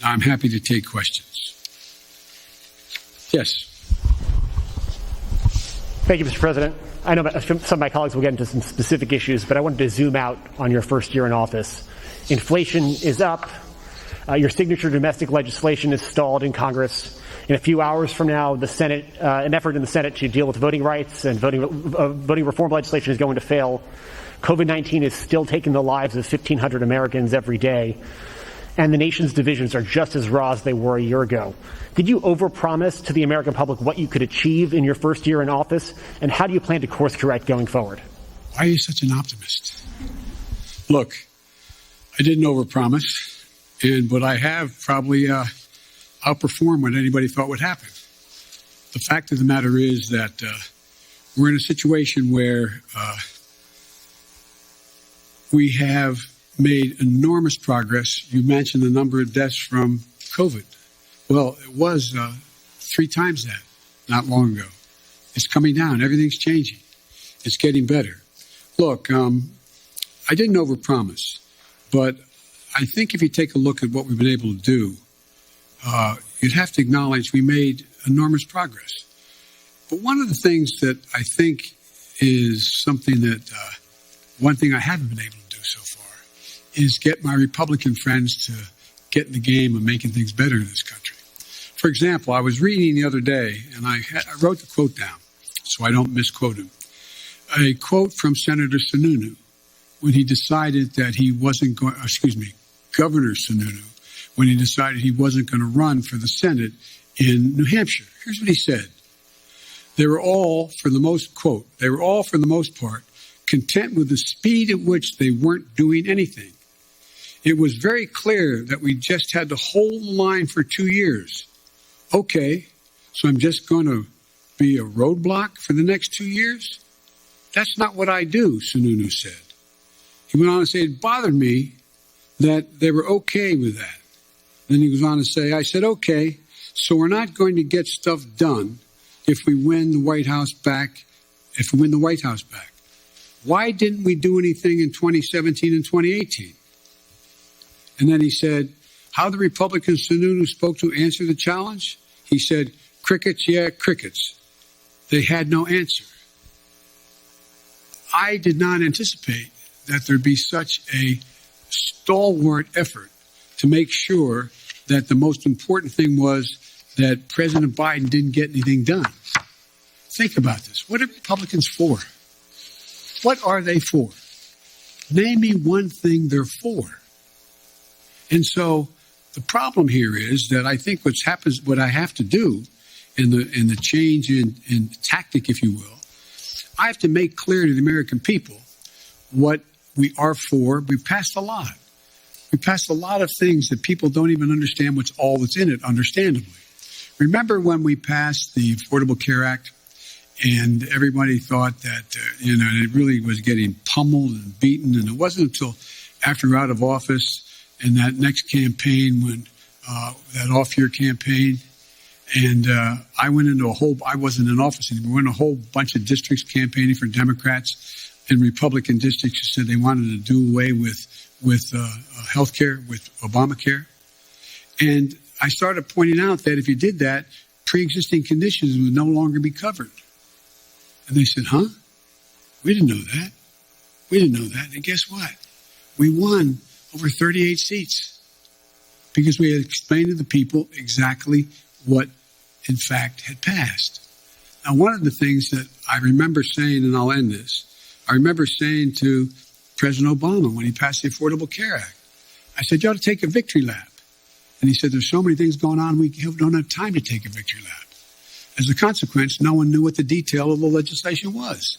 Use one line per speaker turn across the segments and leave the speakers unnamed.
Now, I'm happy to take questions. Yes.
Thank you, Mr. President. I know some of my colleagues will get into some specific issues, but I wanted to zoom out on your first year in office. Inflation is up. Your signature domestic legislation is stalled in Congress. In a few hours from now, the Senate, an effort in the Senate to deal with voting rights and voting reform legislation is going to fail. COVID-19 is still taking the lives of 1,500 Americans every day, and the nation's divisions are just as raw as they were a year ago. Did you overpromise to the American public what you could achieve in your first year in office, and how do you plan to course correct going forward?
Why are you such an optimist? Look, I didn't overpromise, but I have probably outperformed what anybody thought would happen. The fact of the matter is that we're in a situation where we have made enormous progress. You mentioned the number of deaths from COVID. Well, it was 3 times that not long ago. It's coming down. Everything's changing. It's getting better. Look, I didn't overpromise, but I think if you take a look at what we've been able to do, you'd have to acknowledge we made enormous progress. But one of the things that I think is something that, one thing I haven't been able to do so far is get my Republican friends to get in the game of making things better in this country. For example, I was reading the other day, and I wrote the quote down so I don't misquote him. A quote from Senator Sununu when he decided that he wasn't going, Governor Sununu, when he decided he wasn't going to run for the Senate in New Hampshire. Here's what he said. They were all, for the most part, content with the speed at which they weren't doing anything. It was very clear that we just had to hold the line for 2 years. Okay, so I'm just going to be a roadblock for the next 2 years? That's not what I do, Sununu said. He went on to say it bothered me that they were okay with that. Then he goes on to say, I said, okay, so we're not going to get stuff done if we win the White House back. Why didn't we do anything in 2017 and 2018? And then he said, how the Republican Sununu spoke to answer the challenge? He said, crickets, yeah, crickets. They had no answer. I did not anticipate that there'd be such a stalwart effort to make sure that the most important thing was that President Biden didn't get anything done. Think about this. What are Republicans for? What are they for? Name me one thing they're for. And so the problem here is that I think what I have to do in the change in tactic, if you will, I have to make clear to the American people what we are for. We passed a lot. We passed a lot of things that people don't even understand what's in it, understandably. Remember when we passed the Affordable Care Act and everybody thought that, it really was getting pummeled and beaten. And it wasn't until after we were out of office and that next campaign, when that off-year campaign, and I wasn't in office anymore. We went in a whole bunch of districts campaigning for Democrats and Republican districts who said they wanted to do away with health care, with Obamacare. And I started pointing out that if you did that, pre-existing conditions would no longer be covered. And they said, huh? We didn't know that. And guess what? We won over 38 seats because we had explained to the people exactly what, in fact, had passed. Now, one of the things that I remember saying, and I'll end this, I remember saying to President Obama when he passed the Affordable Care Act, I said, you ought to take a victory lap. And he said, there's so many things going on, we don't have time to take a victory lap. As a consequence, no one knew what the detail of the legislation was.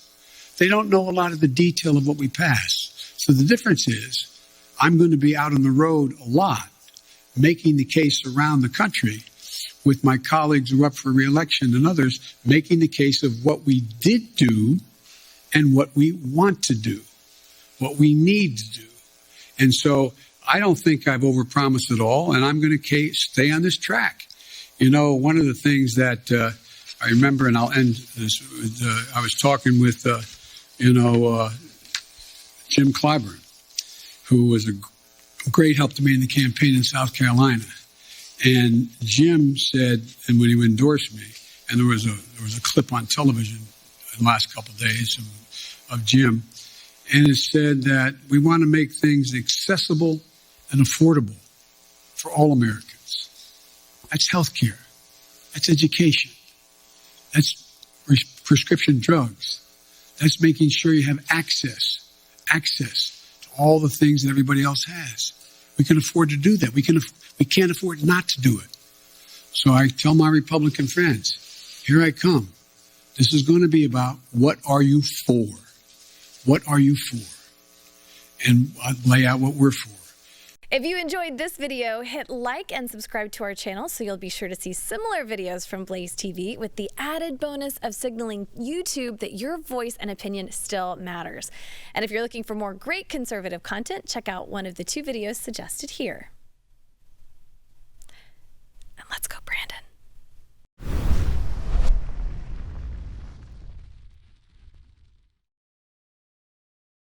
They don't know a lot of the detail of what we passed. So the difference is I'm going to be out on the road a lot, making the case around the country with my colleagues who are up for re-election and others, making the case of what we did do and what we want to do, what we need to do. And so I don't think I've overpromised at all, and I'm going to stay on this track. One of the things that I remember, and I'll end this, I was talking with, Jim Clyburn, who was a great help to me in the campaign in South Carolina. And Jim said, and when he endorsed me, and there was a clip on television in the last couple of days of Jim, and it said that we want to make things accessible and affordable for all Americans. That's healthcare. That's education. That's prescription drugs. That's making sure you have access to all the things that everybody else has. We can afford to do that. We can't afford not to do it. So I tell my Republican friends, here I come. This is going to be about what are you for? What are you for? And I lay out what we're for.
If you enjoyed this video, hit like and subscribe to our channel so you'll be sure to see similar videos from BlazeTV with the added bonus of signaling YouTube that your voice and opinion still matters. And if you're looking for more great conservative content, check out one of the 2 videos suggested here.